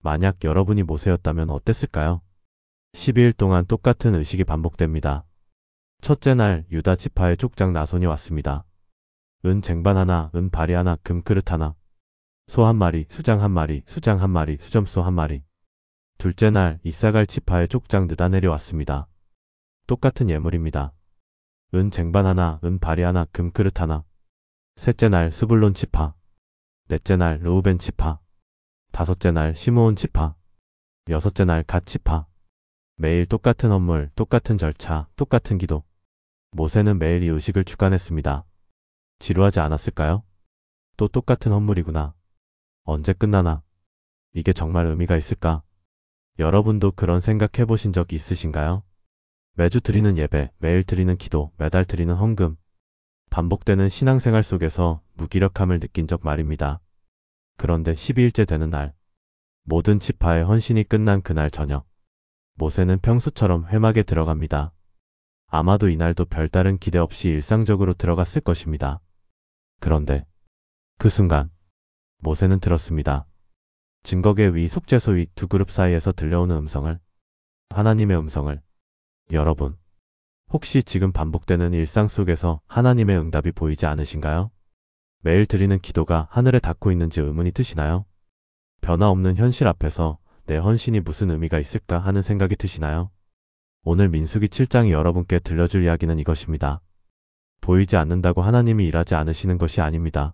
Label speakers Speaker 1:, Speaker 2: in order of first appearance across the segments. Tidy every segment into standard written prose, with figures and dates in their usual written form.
Speaker 1: 만약 여러분이 모세였다면 어땠을까요? 12일 동안 똑같은 의식이 반복됩니다. 첫째 날 유다 지파의 족장 나손이 왔습니다. 은 쟁반 하나, 은 바리 하나, 금 그릇 하나, 소 한 마리, 수장 한 마리, 수장 한 마리, 수점소 한 마리. 둘째 날 이사갈 지파의 족장 느다 내려왔습니다. 똑같은 예물입니다. 은 쟁반 하나, 은 바리 하나, 금 그릇 하나. 셋째 날 스불론 지파. 넷째 날 르우벤 지파. 다섯째 날 시므온 지파. 여섯째 날 갓 지파. 매일 똑같은 헌물, 똑같은 절차, 똑같은 기도. 모세는 매일 이 의식을 주관했습니다. 지루하지 않았을까요? 또 똑같은 헌물이구나. 언제 끝나나? 이게 정말 의미가 있을까? 여러분도 그런 생각 해보신 적 있으신가요? 매주 드리는 예배, 매일 드리는 기도, 매달 드리는 헌금. 반복되는 신앙생활 속에서 무기력함을 느낀 적 말입니다. 그런데 12일째 되는 날, 모든 지파의 헌신이 끝난 그날 저녁, 모세는 평소처럼 회막에 들어갑니다. 아마도 이날도 별다른 기대 없이 일상적으로 들어갔을 것입니다. 그런데 그 순간 모세는 들었습니다. 증거계 위 속죄소 위 두 그룹 사이에서 들려오는 음성을, 하나님의 음성을. 여러분, 혹시 지금 반복되는 일상 속에서 하나님의 응답이 보이지 않으신가요? 매일 드리는 기도가 하늘에 닿고 있는지 의문이 드시나요? 변화 없는 현실 앞에서 내 헌신이 무슨 의미가 있을까 하는 생각이 드시나요? 오늘 민수기 7장이 여러분께 들려줄 이야기는 이것입니다. 보이지 않는다고 하나님이 일하지 않으시는 것이 아닙니다.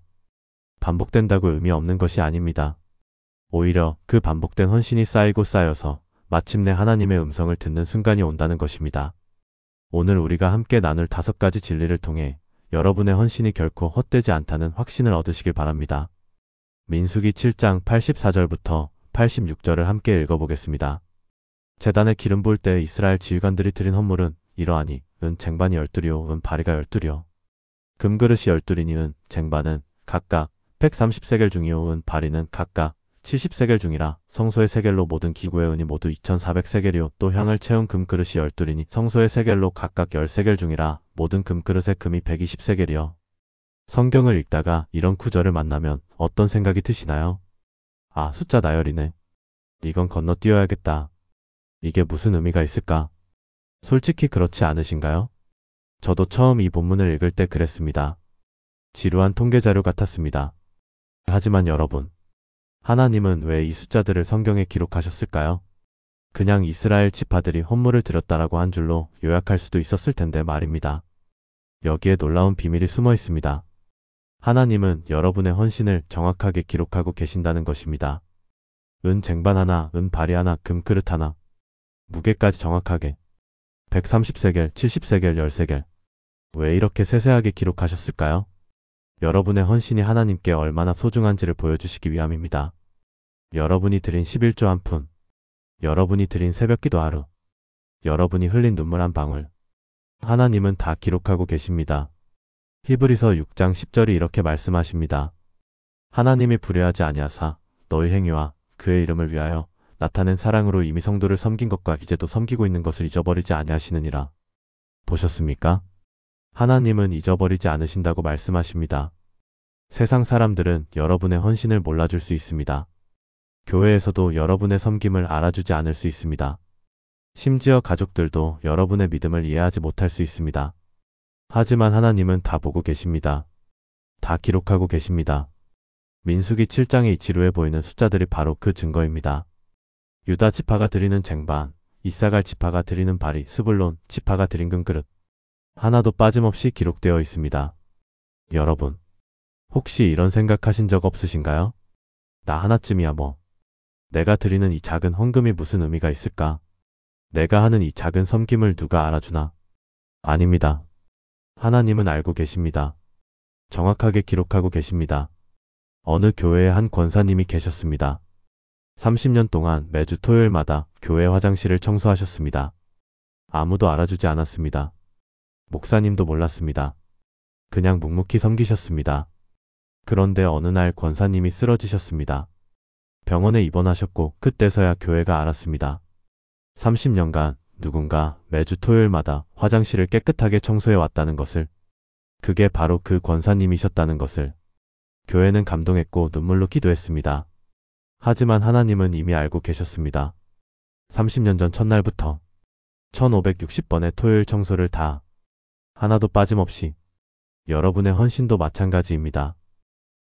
Speaker 1: 반복된다고 의미 없는 것이 아닙니다. 오히려 그 반복된 헌신이 쌓이고 쌓여서 마침내 하나님의 음성을 듣는 순간이 온다는 것입니다. 오늘 우리가 함께 나눌 5가지 진리를 통해 여러분의 헌신이 결코 헛되지 않다는 확신을 얻으시길 바랍니다. 민수기 7장 84절부터 86절을 함께 읽어보겠습니다. 제단에 기름 부을 때 이스라엘 지휘관들이 드린 헌물은 이러하니 은 쟁반이 12요 은 바리가 12요 금그릇이 12이니 은 쟁반은 각각 130세겔 중이요 은 바리는 각각 70세겔 중이라. 성소의 세겔로 모든 기구의 은이 모두 2400세겔이요 또 향을 채운 금그릇이 12이니 성소의 세겔로 각각 10세겔 중이라. 모든 금그릇의 금이 120세겔이요. 성경을 읽다가 이런 구절을 만나면 어떤 생각이 드시나요? 아, 숫자 나열이네. 이건 건너뛰어야겠다. 이게 무슨 의미가 있을까? 솔직히 그렇지 않으신가요? 저도 처음 이 본문을 읽을 때 그랬습니다. 지루한 통계자료 같았습니다. 하지만 여러분, 하나님은 왜 이 숫자들을 성경에 기록하셨을까요? 그냥 이스라엘 지파들이 헌물을 드렸다라고 한 줄로 요약할 수도 있었을 텐데 말입니다. 여기에 놀라운 비밀이 숨어 있습니다. 하나님은 여러분의 헌신을 정확하게 기록하고 계신다는 것입니다. 은 쟁반 하나, 은 바리 하나, 금 그릇 하나. 무게까지 정확하게. 130세겔, 70세겔, 10세겔. 왜 이렇게 세세하게 기록하셨을까요? 여러분의 헌신이 하나님께 얼마나 소중한지를 보여주시기 위함입니다. 여러분이 드린 11조 한 푼, 여러분이 드린 새벽기도 하루, 여러분이 흘린 눈물 한 방울, 하나님은 다 기록하고 계십니다. 히브리서 6장 10절이 이렇게 말씀하십니다. 하나님이 불의하지 아니하사 너희 행위와 그의 이름을 위하여 나타낸 사랑으로 이미 성도를 섬긴 것과 이제도 섬기고 있는 것을 잊어버리지 아니하시느니라. 보셨습니까? 하나님은 잊어버리지 않으신다고 말씀하십니다. 세상 사람들은 여러분의 헌신을 몰라줄 수 있습니다. 교회에서도 여러분의 섬김을 알아주지 않을 수 있습니다. 심지어 가족들도 여러분의 믿음을 이해하지 못할 수 있습니다. 하지만 하나님은 다 보고 계십니다. 다 기록하고 계십니다. 민수기 7장에 이 지루해 보이는 숫자들이 바로 그 증거입니다. 유다 지파가 드리는 쟁반, 이사갈 지파가 드리는 바리, 스불론 지파가 드린 금그릇. 하나도 빠짐없이 기록되어 있습니다. 여러분, 혹시 이런 생각하신 적 없으신가요? 나 하나쯤이야 뭐. 내가 드리는 이 작은 헌금이 무슨 의미가 있을까? 내가 하는 이 작은 섬김을 누가 알아주나? 아닙니다. 하나님은 알고 계십니다. 정확하게 기록하고 계십니다. 어느 교회에 한 권사님이 계셨습니다. 30년 동안 매주 토요일마다 교회 화장실을 청소하셨습니다. 아무도 알아주지 않았습니다. 목사님도 몰랐습니다. 그냥 묵묵히 섬기셨습니다. 그런데 어느 날 권사님이 쓰러지셨습니다. 병원에 입원하셨고 그때서야 교회가 알았습니다. 30년간 누군가 매주 토요일마다 화장실을 깨끗하게 청소해 왔다는 것을, 그게 바로 그 권사님이셨다는 것을. 교회는 감동했고 눈물로 기도했습니다. 하지만 하나님은 이미 알고 계셨습니다. 30년 전 첫날부터 1560번의 토요일 청소를 다 하나도 빠짐없이 여러분의 헌신도 마찬가지입니다.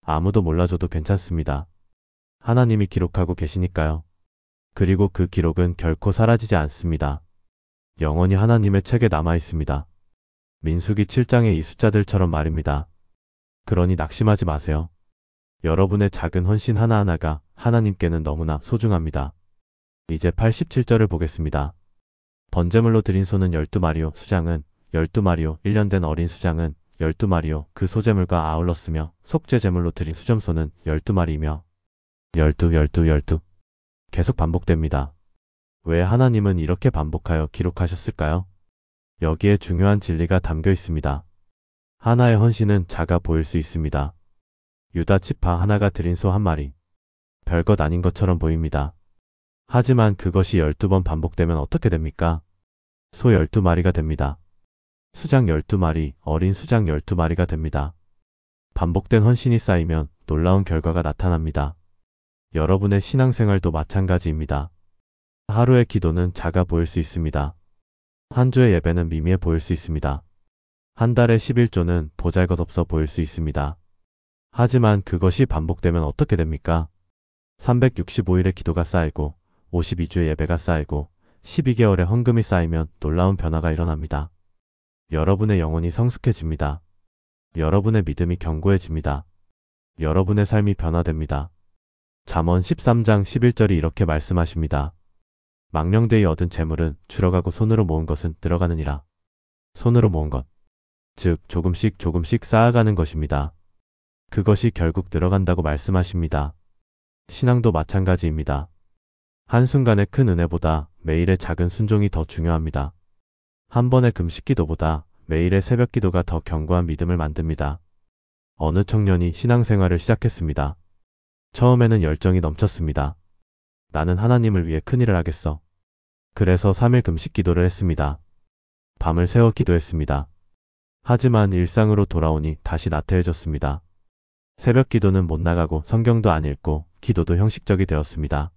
Speaker 1: 아무도 몰라줘도 괜찮습니다. 하나님이 기록하고 계시니까요. 그리고 그 기록은 결코 사라지지 않습니다. 영원히 하나님의 책에 남아 있습니다. 민수기 7장의 이 숫자들처럼 말입니다. 그러니 낙심하지 마세요. 여러분의 작은 헌신 하나하나가 하나님께는 너무나 소중합니다. 이제 87절을 보겠습니다. 번제물로 드린 소는 12마리요, 수장은 12마리요, 1년 된 어린 수장은 12마리요, 그 소제물과 아울렀으며 속죄제물로 드린 수점소는 12마리이며 12 계속 반복됩니다. 왜 하나님은 이렇게 반복하여 기록하셨을까요? 여기에 중요한 진리가 담겨 있습니다. 하나의 헌신은 작아 보일 수 있습니다. 유다 지파 하나가 드린 소 한 마리. 별것 아닌 것처럼 보입니다. 하지만 그것이 12번 반복되면 어떻게 됩니까? 소 12마리가 됩니다. 수장 12마리, 어린 수장 12마리가 됩니다. 반복된 헌신이 쌓이면 놀라운 결과가 나타납니다. 여러분의 신앙생활도 마찬가지입니다. 하루의 기도는 작아 보일 수 있습니다. 한 주의 예배는 미미해 보일 수 있습니다. 한 달의 11조는 보잘것없어 보일 수 있습니다. 하지만 그것이 반복되면 어떻게 됩니까? 365일의 기도가 쌓이고 52주의 예배가 쌓이고 12개월의 헌금이 쌓이면 놀라운 변화가 일어납니다. 여러분의 영혼이 성숙해집니다. 여러분의 믿음이 견고해집니다. 여러분의 삶이 변화됩니다. 잠언 13장 11절이 이렇게 말씀하십니다. 망령되이 얻은 재물은 줄어가고 손으로 모은 것은 들어가느니라. 손으로 모은 것, 즉 조금씩 쌓아가는 것입니다. 그것이 결국 들어간다고 말씀하십니다. 신앙도 마찬가지입니다. 한순간의 큰 은혜보다 매일의 작은 순종이 더 중요합니다. 한 번의 금식 기도보다 매일의 새벽 기도가 더 견고한 믿음을 만듭니다. 어느 청년이 신앙생활을 시작했습니다. 처음에는 열정이 넘쳤습니다. 나는 하나님을 위해 큰일을 하겠어. 그래서 3일 금식 기도를 했습니다. 밤을 새워 기도했습니다. 하지만 일상으로 돌아오니 다시 나태해졌습니다. 새벽 기도는 못 나가고 성경도 안 읽고 기도도 형식적이 되었습니다.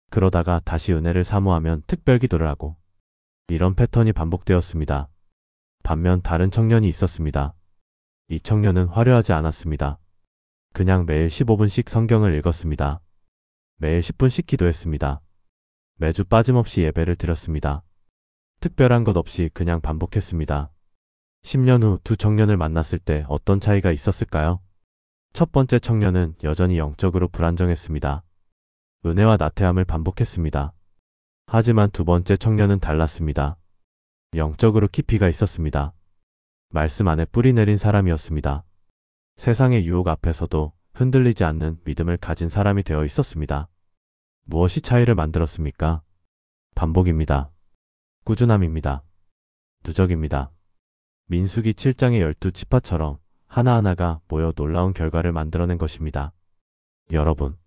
Speaker 1: 그러다가 다시 은혜를 사모하면 특별 기도를 하고 이런 패턴이 반복되었습니다. 반면 다른 청년이 있었습니다. 이 청년은 화려하지 않았습니다. 그냥 매일 15분씩 성경을 읽었습니다. 매일 10분씩 기도했습니다. 매주 빠짐없이 예배를 드렸습니다. 특별한 것 없이 그냥 반복했습니다. 10년 후 두 청년을 만났을 때 어떤 차이가 있었을까요? 첫 번째 청년은 여전히 영적으로 불안정했습니다. 은혜와 나태함을 반복했습니다. 하지만 두 번째 청년은 달랐습니다. 영적으로 깊이가 있었습니다. 말씀 안에 뿌리 내린 사람이었습니다. 세상의 유혹 앞에서도 흔들리지 않는 믿음을 가진 사람이 되어 있었습니다. 무엇이 차이를 만들었습니까? 반복입니다. 꾸준함입니다. 누적입니다. 민수기 7장의 12지파처럼 하나하나가 모여 놀라운 결과를 만들어낸 것입니다. 여러분,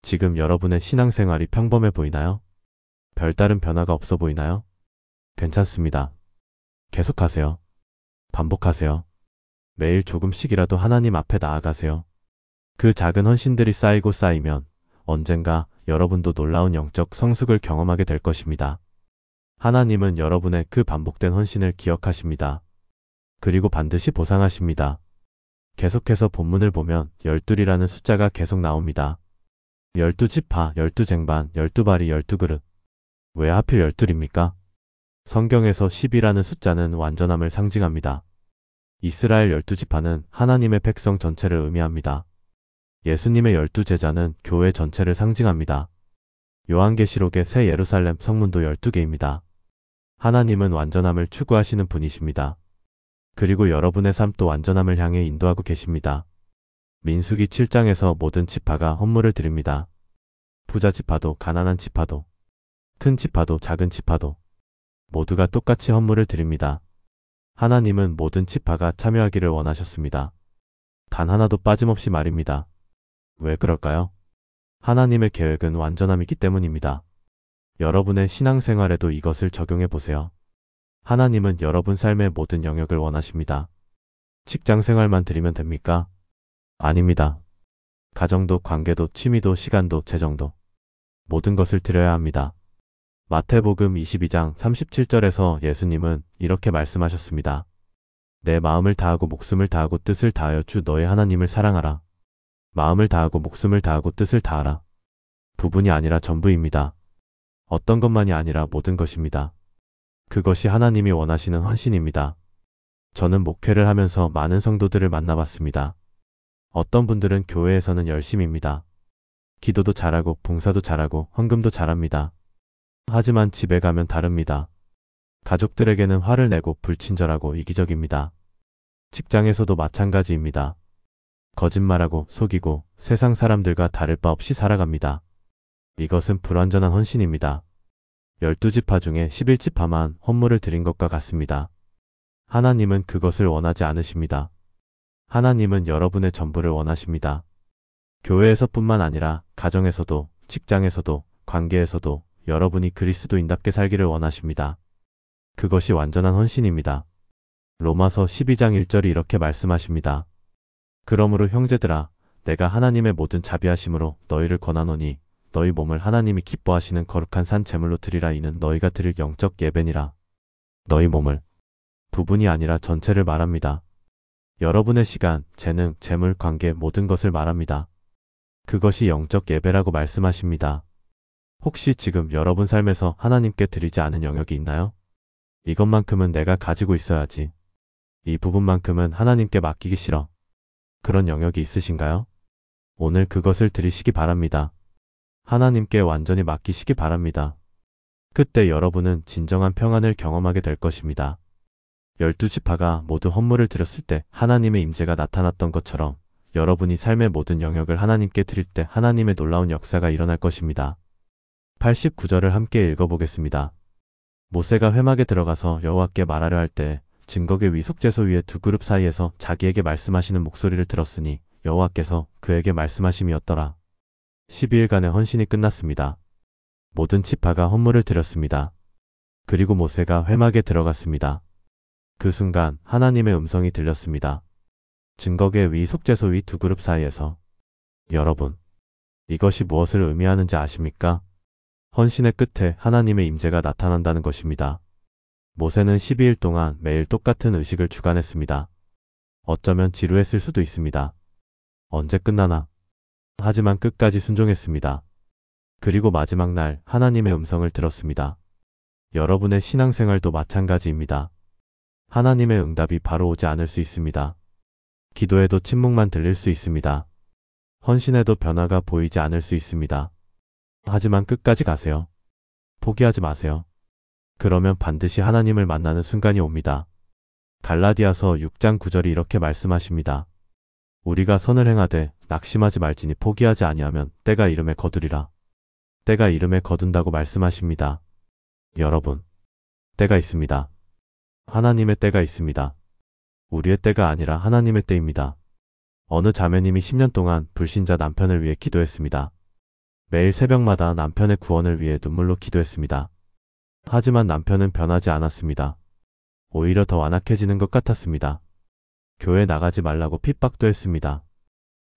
Speaker 1: 지금 여러분의 신앙생활이 평범해 보이나요? 별다른 변화가 없어 보이나요? 괜찮습니다. 계속하세요. 반복하세요. 매일 조금씩이라도 하나님 앞에 나아가세요. 그 작은 헌신들이 쌓이고 쌓이면 언젠가 여러분도 놀라운 영적 성숙을 경험하게 될 것입니다. 하나님은 여러분의 그 반복된 헌신을 기억하십니다. 그리고 반드시 보상하십니다. 계속해서 본문을 보면 12이라는 숫자가 계속 나옵니다. 12지파, 12쟁반, 12바리, 12그릇. 왜 하필 12입니까? 성경에서 10이라는 숫자는 완전함을 상징합니다. 이스라엘 12지파는 하나님의 백성 전체를 의미합니다. 예수님의 12제자는 교회 전체를 상징합니다. 요한계시록의 새 예루살렘 성문도 12개입니다. 하나님은 완전함을 추구하시는 분이십니다. 그리고 여러분의 삶도 완전함을 향해 인도하고 계십니다. 민수기 7장에서 모든 지파가 헌물을 드립니다. 부자 지파도 가난한 지파도 큰 지파도 작은 지파도 모두가 똑같이 헌물을 드립니다. 하나님은 모든 지파가 참여하기를 원하셨습니다. 단 하나도 빠짐없이 말입니다. 왜 그럴까요? 하나님의 계획은 완전함이기 때문입니다. 여러분의 신앙생활에도 이것을 적용해 보세요. 하나님은 여러분 삶의 모든 영역을 원하십니다. 직장 생활만 드리면 됩니까? 아닙니다. 가정도, 관계도, 취미도, 시간도, 재정도. 모든 것을 드려야 합니다. 마태복음 22장 37절에서 예수님은 이렇게 말씀하셨습니다. 내 마음을 다하고 목숨을 다하고 뜻을 다하여 주 너의 하나님을 사랑하라. 마음을 다하고 목숨을 다하고 뜻을 다하라. 부분이 아니라 전부입니다. 어떤 것만이 아니라 모든 것입니다. 그것이 하나님이 원하시는 헌신입니다. 저는 목회를 하면서 많은 성도들을 만나봤습니다. 어떤 분들은 교회에서는 열심입니다. 기도도 잘하고 봉사도 잘하고 헌금도 잘합니다. 하지만 집에 가면 다릅니다. 가족들에게는 화를 내고 불친절하고 이기적입니다. 직장에서도 마찬가지입니다. 거짓말하고 속이고 세상 사람들과 다를 바 없이 살아갑니다. 이것은 불완전한 헌신입니다. 12지파 중에 11지파만 헌물을 드린 것과 같습니다. 하나님은 그것을 원하지 않으십니다. 하나님은 여러분의 전부를 원하십니다. 교회에서뿐만 아니라 가정에서도, 직장에서도, 관계에서도 여러분이 그리스도인답게 살기를 원하십니다. 그것이 완전한 헌신입니다. 로마서 12장 1절이 이렇게 말씀하십니다. 그러므로 형제들아, 내가 하나님의 모든 자비하심으로 너희를 권하노니 너희 몸을 하나님이 기뻐하시는 거룩한 산 제물로 드리라. 이는 너희가 드릴 영적 예배니라. 너희 몸을, 부분이 아니라 전체를 말합니다. 여러분의 시간, 재능, 재물, 관계 모든 것을 말합니다. 그것이 영적 예배라고 말씀하십니다. 혹시 지금 여러분 삶에서 하나님께 드리지 않은 영역이 있나요? 이것만큼은 내가 가지고 있어야지. 이 부분만큼은 하나님께 맡기기 싫어. 그런 영역이 있으신가요? 오늘 그것을 드리시기 바랍니다. 하나님께 완전히 맡기시기 바랍니다. 그때 여러분은 진정한 평안을 경험하게 될 것입니다. 12지파가 모두 헌물을 드렸을 때 하나님의 임재가 나타났던 것처럼 여러분이 삶의 모든 영역을 하나님께 드릴 때 하나님의 놀라운 역사가 일어날 것입니다. 89절을 함께 읽어보겠습니다. 모세가 회막에 들어가서 여호와께 말하려 할 때 증거계 위속제소 위에 두 그룹 사이에서 자기에게 말씀하시는 목소리를 들었으니 여호와께서 그에게 말씀하심이었더라. 12일간의 헌신이 끝났습니다. 모든 지파가 헌물을 드렸습니다. 그리고 모세가 회막에 들어갔습니다. 그 순간 하나님의 음성이 들렸습니다. 증거계 위속제소 위 두 그룹 사이에서. 여러분, 이것이 무엇을 의미하는지 아십니까? 헌신의 끝에 하나님의 임재가 나타난다는 것입니다. 모세는 12일 동안 매일 똑같은 의식을 주관했습니다. 어쩌면 지루했을 수도 있습니다. 언제 끝나나? 하지만 끝까지 순종했습니다. 그리고 마지막 날 하나님의 음성을 들었습니다. 여러분의 신앙생활도 마찬가지입니다. 하나님의 응답이 바로 오지 않을 수 있습니다. 기도에도 침묵만 들릴 수 있습니다. 헌신에도 변화가 보이지 않을 수 있습니다. 하지만 끝까지 가세요. 포기하지 마세요. 그러면 반드시 하나님을 만나는 순간이 옵니다. 갈라디아서 6장 9절이 이렇게 말씀하십니다. 우리가 선을 행하되 낙심하지 말지니 포기하지 아니하면 때가 이름에 거두리라. 때가 이름에 거둔다고 말씀하십니다. 여러분, 때가 있습니다. 하나님의 때가 있습니다. 우리의 때가 아니라 하나님의 때입니다. 어느 자매님이 10년 동안 불신자 남편을 위해 기도했습니다. 매일 새벽마다 남편의 구원을 위해 눈물로 기도했습니다. 하지만 남편은 변하지 않았습니다. 오히려 더 완악해지는 것 같았습니다. 교회 나가지 말라고 핍박도 했습니다.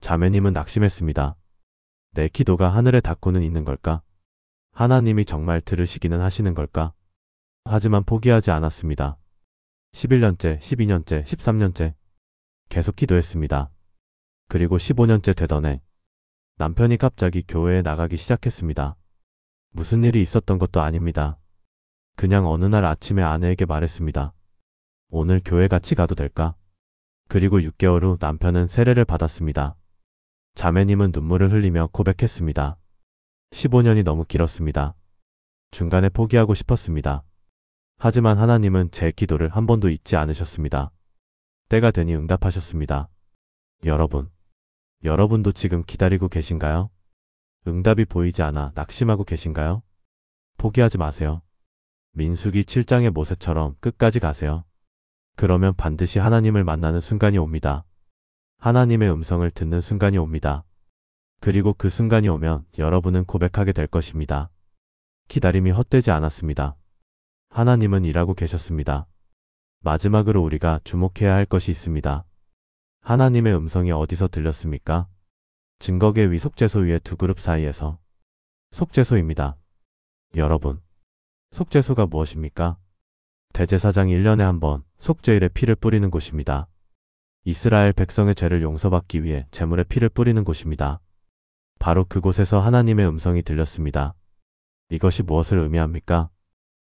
Speaker 1: 자매님은 낙심했습니다. 내 기도가 하늘에 닿고는 있는 걸까? 하나님이 정말 들으시기는 하시는 걸까? 하지만 포기하지 않았습니다. 11년째, 12년째, 13년째 계속 기도했습니다. 그리고 15년째 되던 해 남편이 갑자기 교회에 나가기 시작했습니다. 무슨 일이 있었던 것도 아닙니다. 그냥 어느 날 아침에 아내에게 말했습니다. 오늘 교회 같이 가도 될까? 그리고 6개월 후 남편은 세례를 받았습니다. 자매님은 눈물을 흘리며 고백했습니다. 15년이 너무 길었습니다. 중간에 포기하고 싶었습니다. 하지만 하나님은 제 기도를 한 번도 잊지 않으셨습니다. 때가 되니 응답하셨습니다. 여러분도 지금 기다리고 계신가요? 응답이 보이지 않아 낙심하고 계신가요? 포기하지 마세요. 민수기 7장의 모세처럼 끝까지 가세요. 그러면 반드시 하나님을 만나는 순간이 옵니다. 하나님의 음성을 듣는 순간이 옵니다. 그리고 그 순간이 오면 여러분은 고백하게 될 것입니다. 기다림이 헛되지 않았습니다. 하나님은 일하고 계셨습니다. 마지막으로 우리가 주목해야 할 것이 있습니다. 하나님의 음성이 어디서 들렸습니까? 증거계 위 속죄소 위의 두 그룹 사이에서. 속죄소입니다. 여러분, 속죄소가 무엇입니까? 대제사장이 1년에 한 번 속죄일에 피를 뿌리는 곳입니다. 이스라엘 백성의 죄를 용서받기 위해 제물의 피를 뿌리는 곳입니다. 바로 그곳에서 하나님의 음성이 들렸습니다. 이것이 무엇을 의미합니까?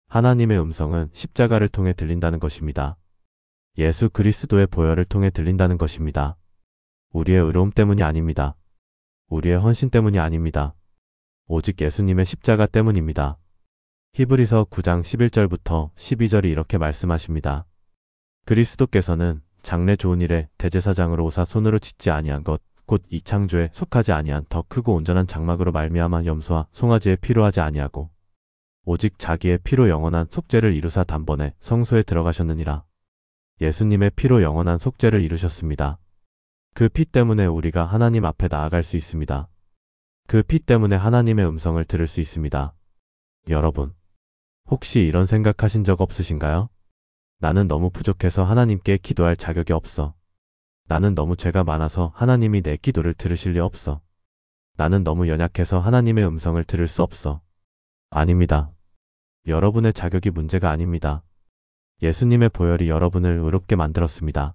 Speaker 1: 하나님의 음성은 십자가를 통해 들린다는 것입니다. 예수 그리스도의 보혈을 통해 들린다는 것입니다. 우리의 의로움 때문이 아닙니다. 우리의 헌신 때문이 아닙니다. 오직 예수님의 십자가 때문입니다. 히브리서 9장 11절부터 12절이 이렇게 말씀하십니다. 그리스도께서는 장래 좋은 일에 대제사장으로 오사 손으로 짓지 아니한 것 곧 이 창조에 속하지 아니한 더 크고 온전한 장막으로 말미암아 염소와 송아지에 피로 하지 아니하고 오직 자기의 피로 영원한 속죄를 이루사 단번에 성소에 들어가셨느니라. 예수님의 피로 영원한 속죄를 이루셨습니다. 그 피 때문에 우리가 하나님 앞에 나아갈 수 있습니다. 그 피 때문에 하나님의 음성을 들을 수 있습니다. 여러분, 혹시 이런 생각하신 적 없으신가요? 나는 너무 부족해서 하나님께 기도할 자격이 없어. 나는 너무 죄가 많아서 하나님이 내 기도를 들으실 리 없어. 나는 너무 연약해서 하나님의 음성을 들을 수 없어. 아닙니다. 여러분의 자격이 문제가 아닙니다. 예수님의 보혈이 여러분을 의롭게 만들었습니다.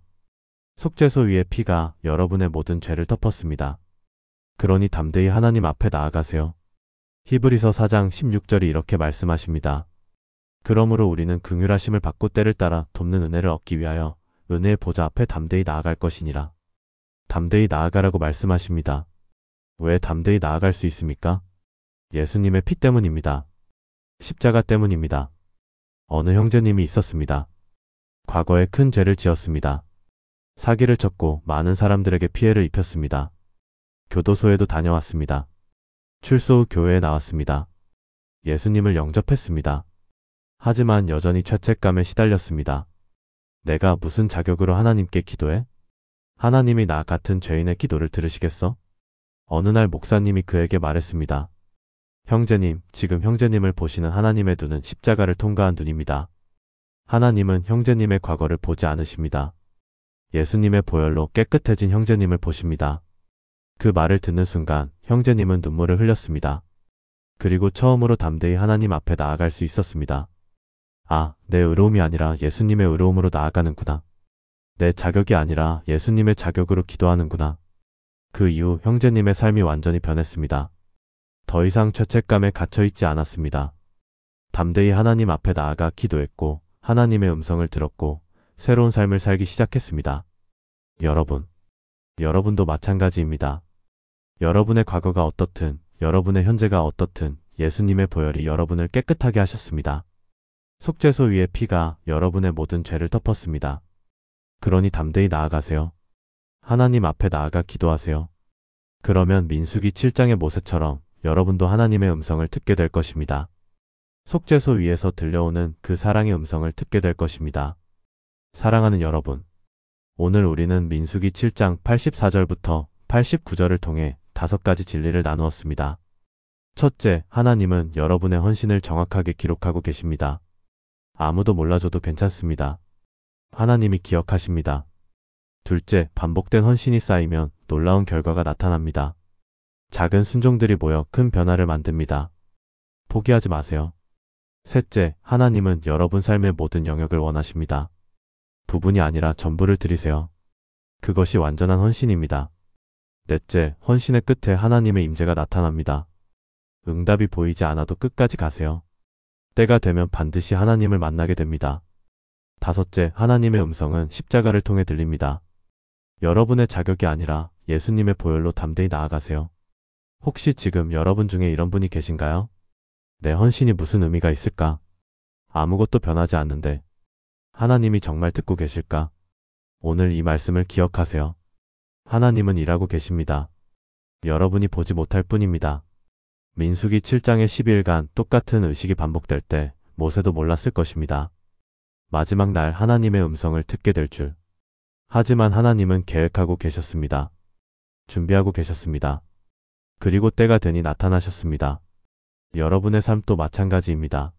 Speaker 1: 속죄소 위의 피가 여러분의 모든 죄를 덮었습니다. 그러니 담대히 하나님 앞에 나아가세요. 히브리서 4장 16절이 이렇게 말씀하십니다. 그러므로 우리는 긍휼하심을 받고 때를 따라 돕는 은혜를 얻기 위하여 은혜의 보좌 앞에 담대히 나아갈 것이니라. 담대히 나아가라고 말씀하십니다. 왜 담대히 나아갈 수 있습니까? 예수님의 피 때문입니다. 십자가 때문입니다. 어느 형제님이 있었습니다. 과거에 큰 죄를 지었습니다. 사기를 쳤고 많은 사람들에게 피해를 입혔습니다. 교도소에도 다녀왔습니다. 출소 후 교회에 나왔습니다. 예수님을 영접했습니다. 하지만 여전히 죄책감에 시달렸습니다. 내가 무슨 자격으로 하나님께 기도해? 하나님이 나 같은 죄인의 기도를 들으시겠어? 어느 날 목사님이 그에게 말했습니다. 형제님, 지금 형제님을 보시는 하나님의 눈은 십자가를 통과한 눈입니다. 하나님은 형제님의 과거를 보지 않으십니다. 예수님의 보혈로 깨끗해진 형제님을 보십니다. 그 말을 듣는 순간 형제님은 눈물을 흘렸습니다. 그리고 처음으로 담대히 하나님 앞에 나아갈 수 있었습니다. 아, 내 의로움이 아니라 예수님의 의로움으로 나아가는구나. 내 자격이 아니라 예수님의 자격으로 기도하는구나. 그 이후 형제님의 삶이 완전히 변했습니다. 더 이상 죄책감에 갇혀있지 않았습니다. 담대히 하나님 앞에 나아가 기도했고 하나님의 음성을 들었고 새로운 삶을 살기 시작했습니다. 여러분도 마찬가지입니다. 여러분의 과거가 어떻든 여러분의 현재가 어떻든 예수님의 보혈이 여러분을 깨끗하게 하셨습니다. 속죄소 위의 피가 여러분의 모든 죄를 덮었습니다. 그러니 담대히 나아가세요. 하나님 앞에 나아가 기도하세요. 그러면 민수기 7장의 모세처럼 여러분도 하나님의 음성을 듣게 될 것입니다. 속죄소 위에서 들려오는 그 사랑의 음성을 듣게 될 것입니다. 사랑하는 여러분, 오늘 우리는 민수기 7장 84절부터 89절을 통해 5가지 진리를 나누었습니다. 첫째, 하나님은 여러분의 헌신을 정확하게 기록하고 계십니다. 아무도 몰라줘도 괜찮습니다. 하나님이 기억하십니다. 둘째, 반복된 헌신이 쌓이면 놀라운 결과가 나타납니다. 작은 순종들이 모여 큰 변화를 만듭니다. 포기하지 마세요. 셋째, 하나님은 여러분 삶의 모든 영역을 원하십니다. 부분이 아니라 전부를 드리세요. 그것이 완전한 헌신입니다. 넷째, 헌신의 끝에 하나님의 임재가 나타납니다. 응답이 보이지 않아도 끝까지 가세요. 때가 되면 반드시 하나님을 만나게 됩니다. 다섯째, 하나님의 음성은 십자가를 통해 들립니다. 여러분의 자격이 아니라 예수님의 보혈로 담대히 나아가세요. 혹시 지금 여러분 중에 이런 분이 계신가요? 내 헌신이 무슨 의미가 있을까? 아무것도 변하지 않는데 하나님이 정말 듣고 계실까? 오늘 이 말씀을 기억하세요. 하나님은 일하고 계십니다. 여러분이 보지 못할 뿐입니다. 민수기 7장의 12일간 똑같은 의식이 반복될 때 모세도 몰랐을 것입니다. 마지막 날 하나님의 음성을 듣게 될 줄. 하지만 하나님은 계획하고 계셨습니다. 준비하고 계셨습니다. 그리고 때가 되니 나타나셨습니다. 여러분의 삶도 마찬가지입니다.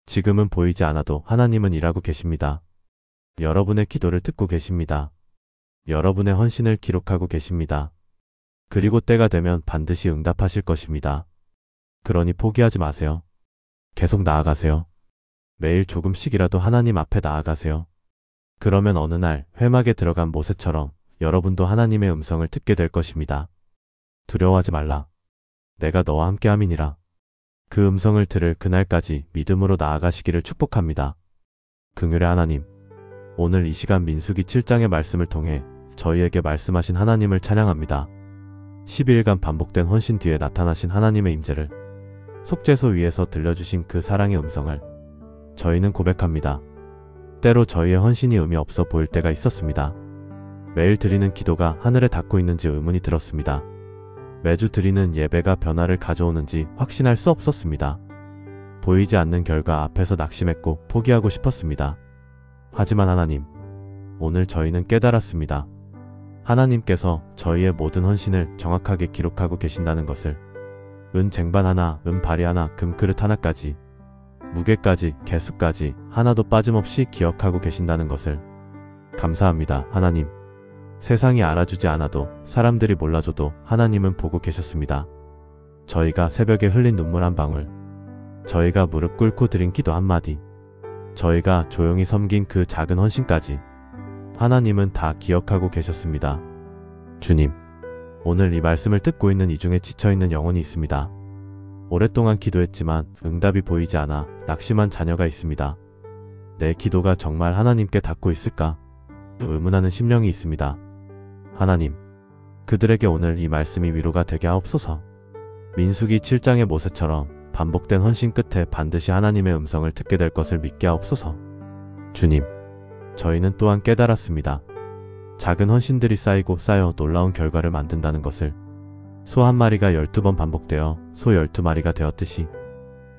Speaker 1: 지금은 보이지 않아도 하나님은 일하고 계십니다. 여러분의 기도를 듣고 계십니다. 여러분의 헌신을 기록하고 계십니다. 그리고 때가 되면 반드시 응답하실 것입니다. 그러니 포기하지 마세요. 계속 나아가세요. 매일 조금씩이라도 하나님 앞에 나아가세요. 그러면 어느 날 회막에 들어간 모세처럼 여러분도 하나님의 음성을 듣게 될 것입니다. 두려워하지 말라. 내가 너와 함께함이니라. 그 음성을 들을 그날까지 믿음으로 나아가시기를 축복합니다. 긍휼의 하나님, 오늘 이 시간 민수기 7장의 말씀을 통해 저희에게 말씀하신 하나님을 찬양합니다. 12일간 반복된 헌신 뒤에 나타나신 하나님의 임재를, 속죄소 위에서 들려주신 그 사랑의 음성을 저희는 고백합니다. 때로 저희의 헌신이 의미 없어 보일 때가 있었습니다. 매일 드리는 기도가 하늘에 닿고 있는지 의문이 들었습니다. 매주 드리는 예배가 변화를 가져오는지 확신할 수 없었습니다. 보이지 않는 결과 앞에서 낙심했고 포기하고 싶었습니다. 하지만 하나님, 오늘 저희는 깨달았습니다. 하나님께서 저희의 모든 헌신을 정확하게 기록하고 계신다는 것을. 은 쟁반 하나, 은 바리 하나, 금그릇 하나까지, 무게까지, 개수까지 하나도 빠짐없이 기억하고 계신다는 것을. 감사합니다, 하나님. 세상이 알아주지 않아도, 사람들이 몰라줘도 하나님은 보고 계셨습니다. 저희가 새벽에 흘린 눈물 한 방울, 저희가 무릎 꿇고 드린 기도 한마디, 저희가 조용히 섬긴 그 작은 헌신까지 하나님은 다 기억하고 계셨습니다. 주님, 오늘 이 말씀을 듣고 있는 이 중에 지쳐있는 영혼이 있습니다. 오랫동안 기도했지만 응답이 보이지 않아 낙심한 자녀가 있습니다. 내 기도가 정말 하나님께 닿고 있을까? 의문하는 심령이 있습니다. 하나님, 그들에게 오늘 이 말씀이 위로가 되게 하옵소서. 민수기 7장의 모세처럼 반복된 헌신 끝에 반드시 하나님의 음성을 듣게 될 것을 믿게 하옵소서. 주님, 저희는 또한 깨달았습니다. 작은 헌신들이 쌓이고 쌓여 놀라운 결과를 만든다는 것을. 소 한 마리가 12번 반복되어 소 12마리가 되었듯이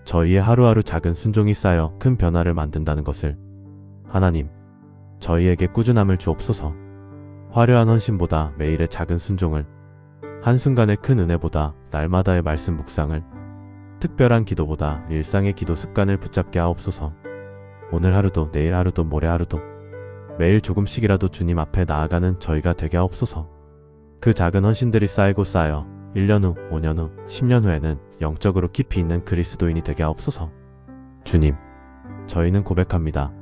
Speaker 1: 저희의 하루하루 작은 순종이 쌓여 큰 변화를 만든다는 것을. 하나님, 저희에게 꾸준함을 주옵소서. 화려한 헌신보다 매일의 작은 순종을, 한순간의 큰 은혜보다 날마다의 말씀 묵상을, 특별한 기도보다 일상의 기도 습관을 붙잡게 하옵소서. 오늘 하루도 내일 하루도 모레 하루도 매일 조금씩이라도 주님 앞에 나아가는 저희가 되게 하옵소서. 그 작은 헌신들이 쌓이고 쌓여 1년 후, 5년 후, 10년 후에는 영적으로 깊이 있는 그리스도인이 되게 하옵소서. 주님, 저희는 고백합니다.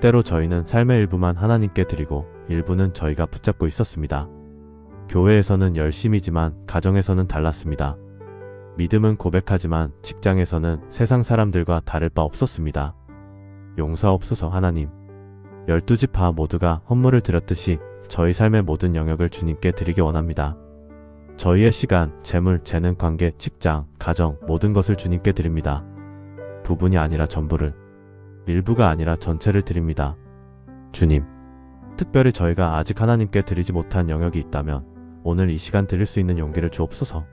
Speaker 1: 때로 저희는 삶의 일부만 하나님께 드리고 일부는 저희가 붙잡고 있었습니다. 교회에서는 열심이지만 가정에서는 달랐습니다. 믿음은 고백하지만 직장에서는 세상 사람들과 다를 바 없었습니다. 용서하옵소서. 하나님, 12지파 모두가 헌물을 드렸듯이 저희 삶의 모든 영역을 주님께 드리기 원합니다. 저희의 시간, 재물, 재능, 관계, 직장, 가정 모든 것을 주님께 드립니다. 부분이 아니라 전부를, 일부가 아니라 전체를 드립니다. 주님, 특별히 저희가 아직 하나님께 드리지 못한 영역이 있다면 오늘 이 시간 드릴 수 있는 용기를 주옵소서.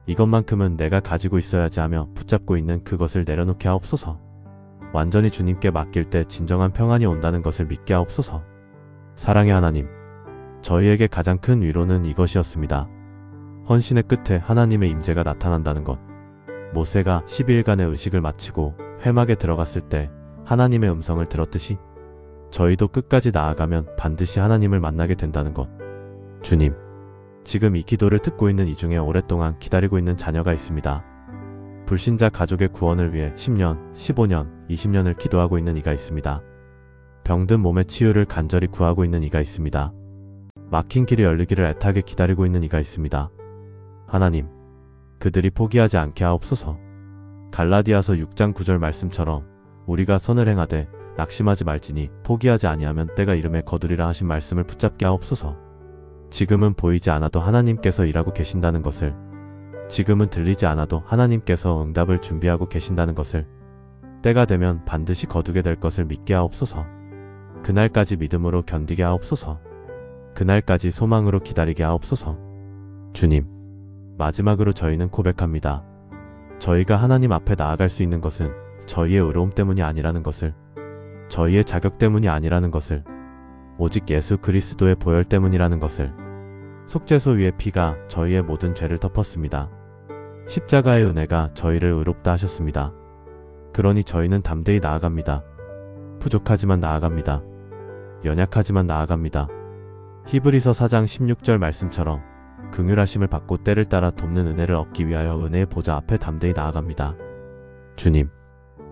Speaker 1: 이것만큼은 내가 가지고 있어야지 하며 붙잡고 있는 그것을 내려놓게 하옵소서. 완전히 주님께 맡길 때 진정한 평안이 온다는 것을 믿게 하옵소서. 사랑의 하나님, 저희에게 가장 큰 위로는 이것이었습니다. 헌신의 끝에 하나님의 임재가 나타난다는 것. 모세가 12일간의 의식을 마치고 회막에 들어갔을 때 하나님의 음성을 들었듯이 저희도 끝까지 나아가면 반드시 하나님을 만나게 된다는 것. 주님, 지금 이 기도를 듣고 있는 이 중에 오랫동안 기다리고 있는 자녀가 있습니다. 불신자 가족의 구원을 위해 10년, 15년, 20년을 기도하고 있는 이가 있습니다. 병든 몸의 치유를 간절히 구하고 있는 이가 있습니다. 막힌 길이 열리기를 애타게 기다리고 있는 이가 있습니다. 하나님, 그들이 포기하지 않게 하옵소서. 갈라디아서 6장 9절 말씀처럼 우리가 선을 행하되 낙심하지 말지니 포기하지 아니하면 때가 이름에 거두리라 하신 말씀을 붙잡게 하옵소서. 지금은 보이지 않아도 하나님께서 일하고 계신다는 것을, 지금은 들리지 않아도 하나님께서 응답을 준비하고 계신다는 것을, 때가 되면 반드시 거두게 될 것을 믿게 하옵소서. 그날까지 믿음으로 견디게 하옵소서. 그날까지 소망으로 기다리게 하옵소서. 주님, 마지막으로 저희는 고백합니다. 저희가 하나님 앞에 나아갈 수 있는 것은 저희의 의로움 때문이 아니라는 것을, 저희의 자격 때문이 아니라는 것을, 오직 예수 그리스도의 보혈 때문이라는 것을. 속죄소 위의 피가 저희의 모든 죄를 덮었습니다. 십자가의 은혜가 저희를 의롭다 하셨습니다. 그러니 저희는 담대히 나아갑니다. 부족하지만 나아갑니다. 연약하지만 나아갑니다. 히브리서 4장 16절 말씀처럼 긍휼하심을 받고 때를 따라 돕는 은혜를 얻기 위하여 은혜의 보좌 앞에 담대히 나아갑니다. 주님,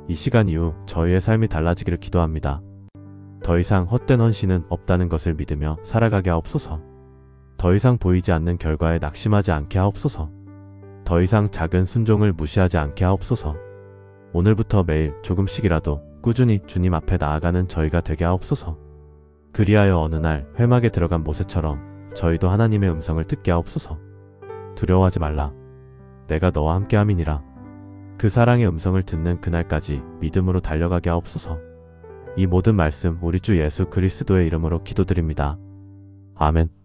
Speaker 1: 이 시간 이후 저희의 삶이 달라지기를 기도합니다. 더 이상 헛된 헌신은 없다는 것을 믿으며 살아가게 하옵소서. 더 이상 보이지 않는 결과에 낙심하지 않게 하옵소서. 더 이상 작은 순종을 무시하지 않게 하옵소서. 오늘부터 매일 조금씩이라도 꾸준히 주님 앞에 나아가는 저희가 되게 하옵소서. 그리하여 어느 날 회막에 들어간 모세처럼 저희도 하나님의 음성을 듣게 하옵소서. 두려워하지 말라. 내가 너와 함께함이니라. 그 사랑의 음성을 듣는 그날까지 믿음으로 달려가게 하옵소서. 이 모든 말씀 우리 주 예수 그리스도의 이름으로 기도드립니다. 아멘.